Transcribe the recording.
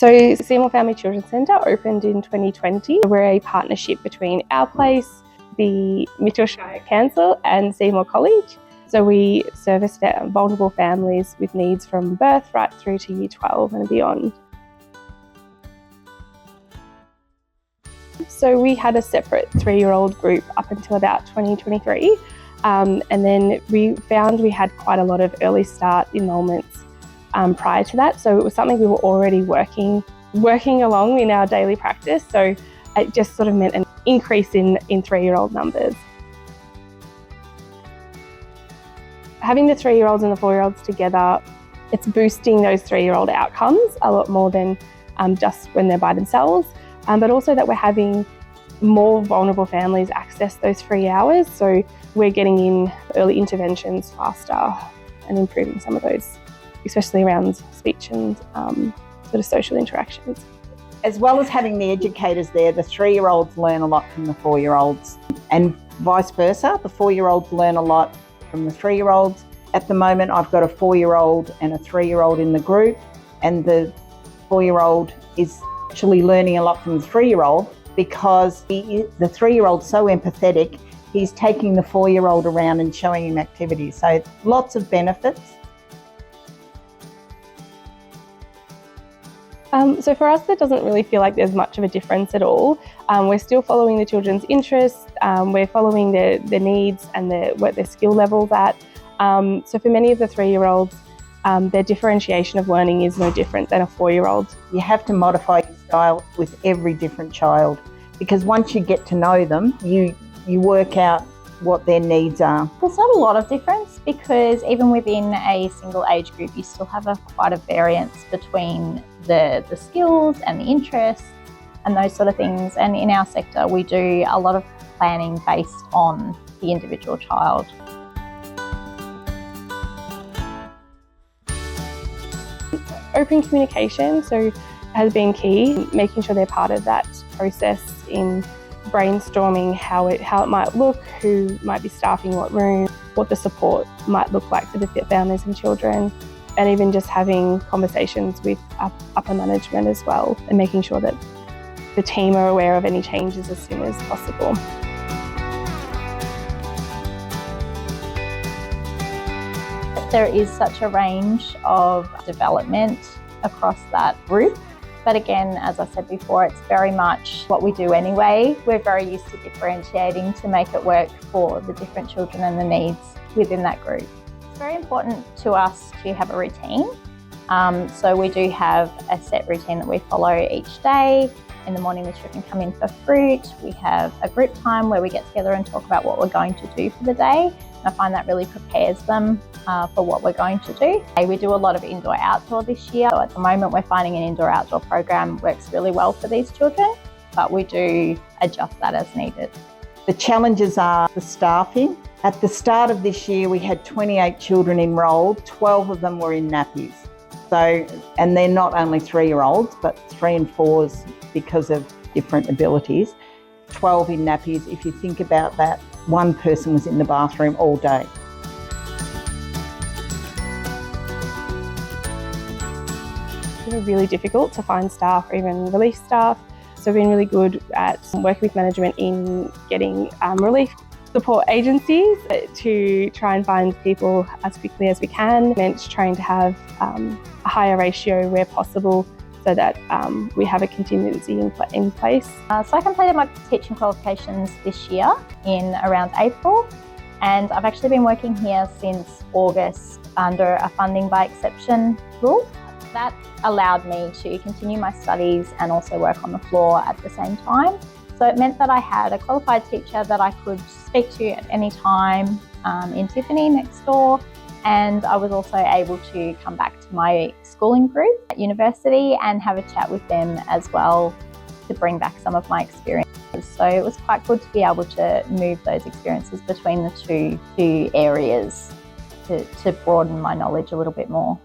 So Seymour Family Children's Centre opened in 2020. We're a partnership between our place, the Mitchell Shire Council and Seymour College. So we service vulnerable families with needs from birth right through to Year 12 and beyond. So we had a separate 3-year-old group up until about 2023, and then we found we had quite a lot of early start enrolments prior to that. So it was something we were already working along in our daily practice. So it just sort of meant an increase in 3-year-old numbers. Having the 3-year-olds and the 4-year-olds together, it's boosting those 3-year-old outcomes a lot more than just when they're by themselves. But also that we're having more vulnerable families access those free hours. So we're getting in early interventions faster and improving some of those, especially around speech and sort of social interactions. As well as having the educators there, the 3-year-olds learn a lot from the 4-year-olds and vice versa. The 4-year-olds learn a lot from the 3-year-olds. At the moment, I've got a 4-year-old and a 3-year-old in the group, and the 4-year-old is actually learning a lot from the 3-year-old because the 3-year-old's so empathetic, he's taking the 4-year-old around and showing him activities. So lots of benefits. So for us, it doesn't really feel like there's much of a difference at all. We're still following the children's interests, we're following their needs and what their skill level's at. So for many of the 3-year-olds, their differentiation of learning is no different than a 4-year-old. You have to modify your style with every different child because once you get to know them, you work out what their needs are. There's not a lot of difference because even within a single age group, you still have quite a variance between the skills and the interests and those sort of things. And in our sector, we do a lot of planning based on the individual child. Open communication has been key, making sure they're part of that process in brainstorming how it might look, who might be staffing what room, what the support might look like for the families and children, and even just having conversations with upper management as well, and making sure that the team are aware of any changes as soon as possible. There is such a range of development across that group. But again, as I said before, it's very much what we do anyway. We're very used to differentiating to make it work for the different children and the needs within that group. It's very important to us to have a routine. So we do have a set routine that we follow each day. In the morning, the children come in for fruit. We have a group time where we get together and talk about what we're going to do for the day. And I find that really prepares them for what we're going to do. We do a lot of indoor-outdoor this year. So at the moment, we're finding an indoor-outdoor program works really well for these children, but we do adjust that as needed. The challenges are the staffing. At the start of this year, we had 28 children enrolled, 12 of them were in nappies. So, and they're not only 3-year-olds, but 3 and 4s because of different abilities. 12 in nappies. If you think about that, one person was in the bathroom all day. It's really difficult to find staff or even relief staff. So we've been really good at working with management in getting relief support agencies to try and find people as quickly as we can. Meant trying to have a higher ratio where possible so that we have a contingency in place. So I completed my teaching qualifications this year in around April, and I've actually been working here since August under a funding by exception rule. That allowed me to continue my studies and also work on the floor at the same time. So it meant that I had a qualified teacher that I could speak to at any time in Tiffany next door, and I was also able to come back to my schooling group at university and have a chat with them as well to bring back some of my experiences. So it was quite good to be able to move those experiences between the two areas to broaden my knowledge a little bit more.